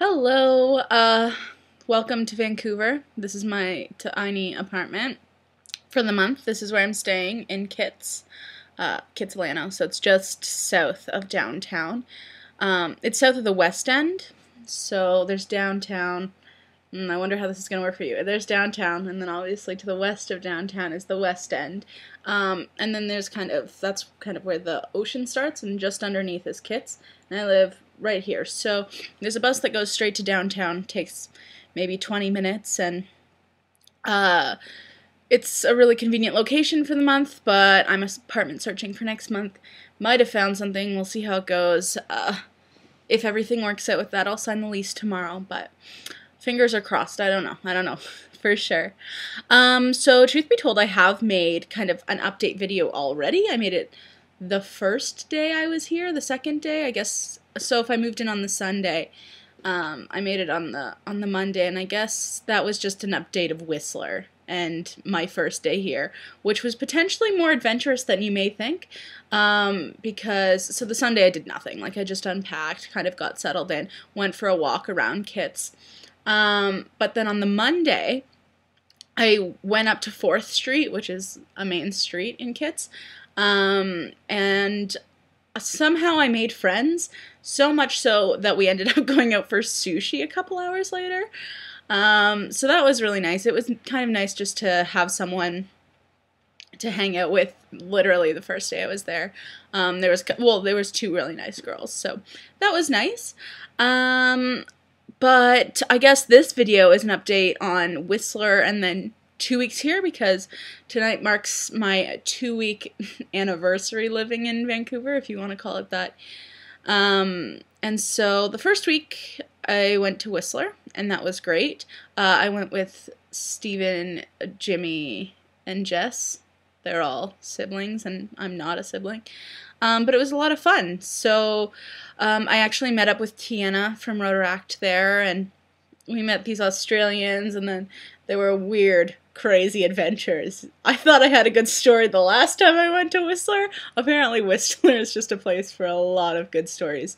Hello, welcome to Vancouver. This is my tiny apartment for the month. This is where I'm staying in Kitsilano, so it's just south of downtown. It's south of the West End, so there's downtown. I wonder how this is going to work for you. There's downtown, and then obviously to the west of downtown is the West End. And then that's kind of where the ocean starts, and just underneath is Kits. And I live right here. So there's a bus that goes straight to downtown, takes maybe 20 minutes, and it's a really convenient location for the month, but I'm apartment searching for next month. Might have found something. We'll see how it goes. If everything works out with that, I'll sign the lease tomorrow, but fingers are crossed. I don't know for sure. So truth be told, I have made kind of an update video already. I made it the first day I was here, the second day, I guess. So if I moved in on the Sunday, I made it on the Monday, and I guess that was just an update of Whistler and my first day here, which was potentially more adventurous than you may think, because, so the Sunday I did nothing. Like, I just unpacked, kind of got settled in, went for a walk around Kits. But then on the Monday, I went up to 4th Street, which is a main street in Kits, and somehow I made friends, so much so that we ended up going out for sushi a couple hours later. So that was really nice. It was kind of nice just to have someone to hang out with literally the first day I was there. There was two really nice girls, so that was nice. But I guess this video is an update on Whistler and then 2 weeks here, because tonight marks my 2-week anniversary living in Vancouver, if you want to call it that. And so the first week I went to Whistler, and that was great. I went with Steven, Jimmy, and Jess. They're all siblings, and I'm not a sibling. But it was a lot of fun. So I actually met up with Tiana from Rotaract there, and we met these Australians, and then there were weird, crazy adventures. I thought I had a good story the last time I went to Whistler. Apparently Whistler is just a place for a lot of good stories.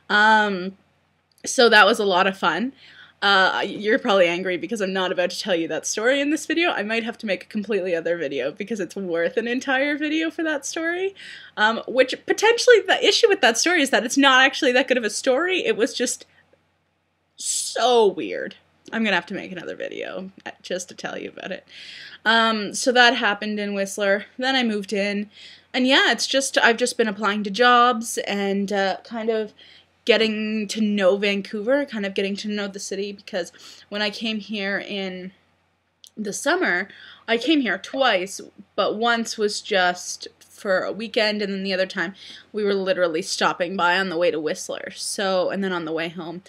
So that was a lot of fun. You're probably angry because I'm not about to tell you that story in this video. I might have to make a completely other video because it's worth an entire video for that story. Which potentially the issue with that story is that it's not actually that good of a story. It was just so weird. I'm gonna have to make another video just to tell you about it. So that happened in Whistler. Then I moved in, and yeah, I've just been applying to jobs and kind of getting to know Vancouver, kind of getting to know the city, because when I came here in the summer, I came here twice, but once was just for a weekend, and then the other time we were literally stopping by on the way to Whistler, so, and then on the way home.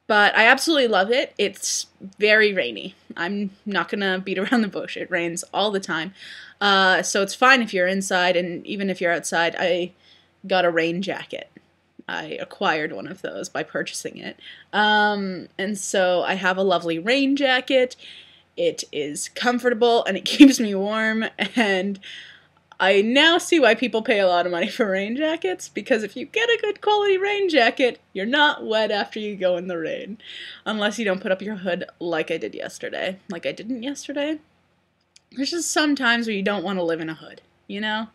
But I absolutely love it. It's very rainy. I'm not gonna beat around the bush. It rains all the time. So it's fine if you're inside, and even if you're outside, I got a rain jacket. I acquired one of those by purchasing it. And so I have a lovely rain jacket. It is comfortable and it keeps me warm, and I now see why people pay a lot of money for rain jackets, because if you get a good quality rain jacket, you're not wet after you go in the rain. Unless you don't put up your hood like I did yesterday. Like I didn't yesterday. There's just some times where you don't want to live in a hood, you know?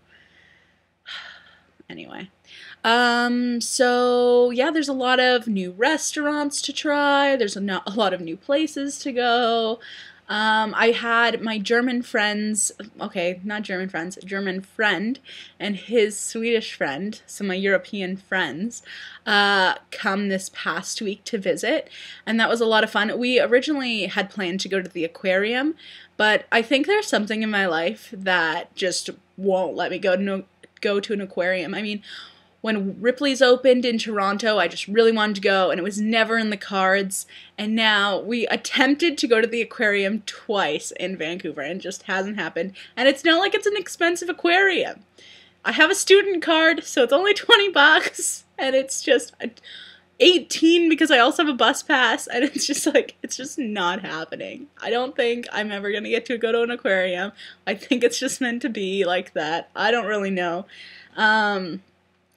Anyway. So yeah, there's a lot of new restaurants to try. There's a lot of new places to go. I had my German friends, okay, not German friends, German friend and his Swedish friend, so my European friends, come this past week to visit, and that was a lot of fun. We originally had planned to go to the aquarium, but I think there's something in my life that just won't let me go to an aquarium. I mean, when Ripley's opened in Toronto, I just really wanted to go, and it was never in the cards, and now we attempted to go to the aquarium twice in Vancouver, and it just hasn't happened, and it's not like it's an expensive aquarium. I have a student card, so it's only 20 bucks, and it's just 18 because I also have a bus pass, and it's just like, it's just not happening. I don't think I'm ever gonna get to go to an aquarium. I think it's just meant to be like that. I don't really know.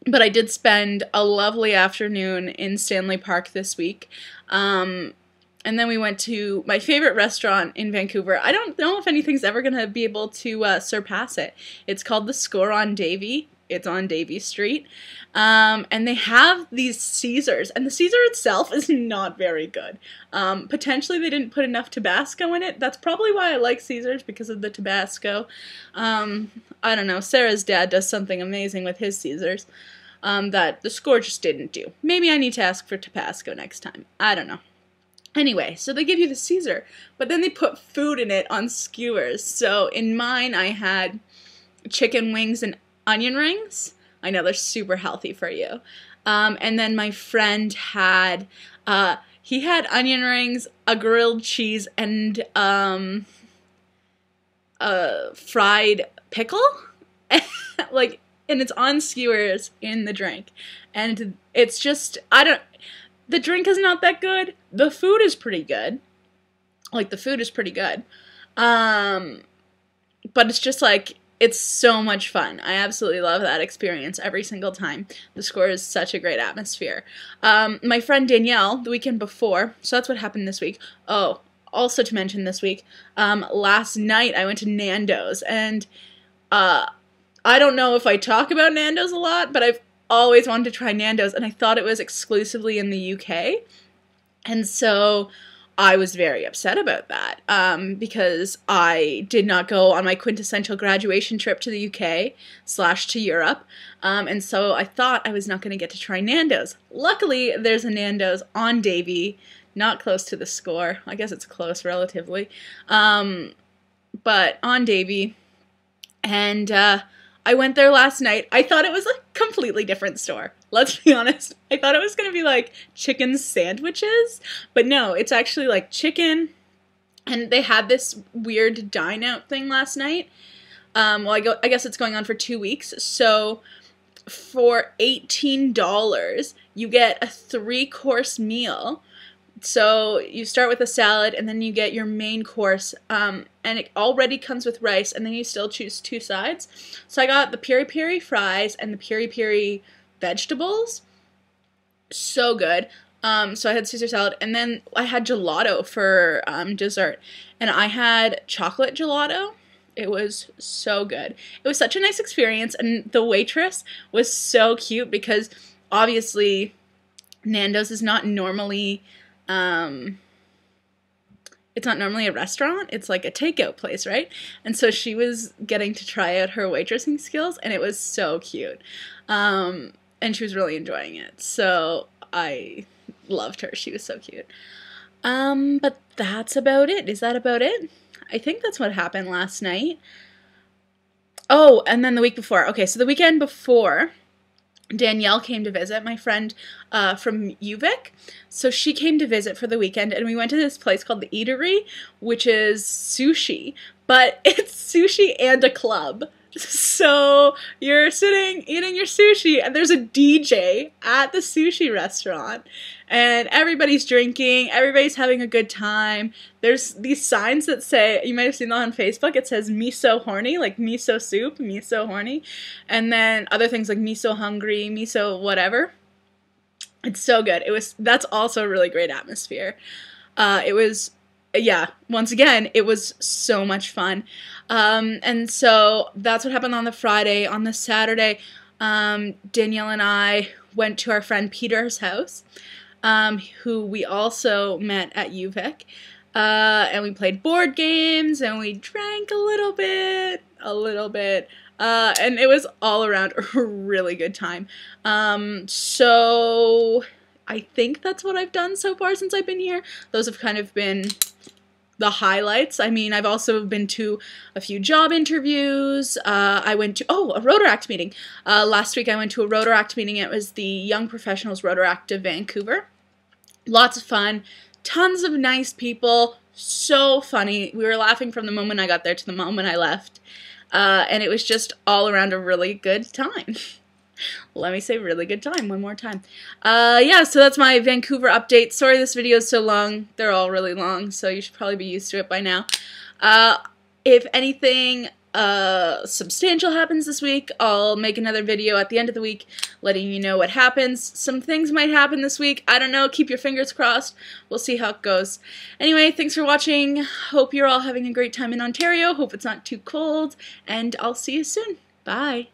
But I did spend a lovely afternoon in Stanley Park this week. And then we went to my favorite restaurant in Vancouver. I don't know if anything's ever going to be able to surpass it. It's called The Score on Davie. It's on Davie Street. And they have these Caesars. And the Caesar itself is not very good. Potentially they didn't put enough Tabasco in it. That's probably why I like Caesars, because of the Tabasco. I don't know. Sarah's dad does something amazing with his Caesars that the Score just didn't do. Maybe I need to ask for Tabasco next time. I don't know. Anyway, so they give you the Caesar, but then they put food in it on skewers. So in mine, I had chicken wings and onion rings. I know they're super healthy for you. And then my friend had, he had onion rings, a grilled cheese, and a fried pickle. Like, and it's on skewers in the drink. And it's just, the drink is not that good. The food is pretty good. Like, the food is pretty good. But it's just like, it's so much fun. I absolutely love that experience every single time. The Score is such a great atmosphere. My friend Danielle, the weekend before, so that's what happened this week. Oh, also to mention this week, last night I went to Nando's, and I don't know if I talk about Nando's a lot, but I've always wanted to try Nando's, and I thought it was exclusively in the UK, and so I was very upset about that, because I did not go on my quintessential graduation trip to the UK / to Europe, and so I thought I was not going to get to try Nando's. Luckily, there's a Nando's on Davie, not close to the Score. I guess it's close relatively, but on Davie, and I went there last night. I thought it was a completely different store. Let's be honest. I thought it was going to be like chicken sandwiches, but no, it's actually like chicken, and they had this weird dine out thing last night. Well, I guess it's going on for 2 weeks. So for $18, you get a 3-course meal. So you start with a salad, and then you get your main course, and it already comes with rice, and then you still choose 2 sides. So I got the piri-piri fries and the piri-piri vegetables. So good. So I had Caesar salad, and then I had gelato for dessert, and I had chocolate gelato. It was so good. It was such a nice experience, and the waitress was so cute, because obviously Nando's is not normally it's not normally a restaurant, it's like a takeout place, right? And so she was getting to try out her waitressing skills, and it was so cute. And she was really enjoying it. So I loved her. She was so cute. But that's about it. Is that about it? I think that's what happened last night. Oh, and then the week before. Okay, so the weekend before, Danielle came to visit, my friend from UVic. So she came to visit for the weekend, and we went to this place called The Eatery, which is sushi, but it's sushi and a club. So you're sitting eating your sushi, and there's a DJ at the sushi restaurant, and everybody's drinking, everybody's having a good time. There's these signs that say, you might have seen that on Facebook, it says miso horny, like miso soup, miso horny, and then other things like miso hungry, miso whatever. It's so good. That's also a really great atmosphere. Yeah, once again, it was so much fun. And so that's what happened on the Friday. On the Saturday, Danielle and I went to our friend Peter's house, who we also met at UVic. And we played board games, and we drank a little bit. And it was all around a really good time. So I think that's what I've done so far since I've been here. Those have kind of been the highlights. I mean, I've also been to a few job interviews. I went to, a Rotaract meeting. Last week I went to a Rotaract meeting. It was the Young Professionals Rotaract of Vancouver. Lots of fun. Tons of nice people. So funny. We were laughing from the moment I got there to the moment I left. And it was just all around a really good time. Let me say really good time one more time. Yeah, so that's my Vancouver update. Sorry this video is so long. They're all really long, so you should probably be used to it by now. If anything, substantial happens this week, I'll make another video at the end of the week letting you know what happens. Some things might happen this week. I don't know. Keep your fingers crossed. We'll see how it goes. Anyway, thanks for watching. Hope you're all having a great time in Ontario. Hope it's not too cold. And I'll see you soon. Bye.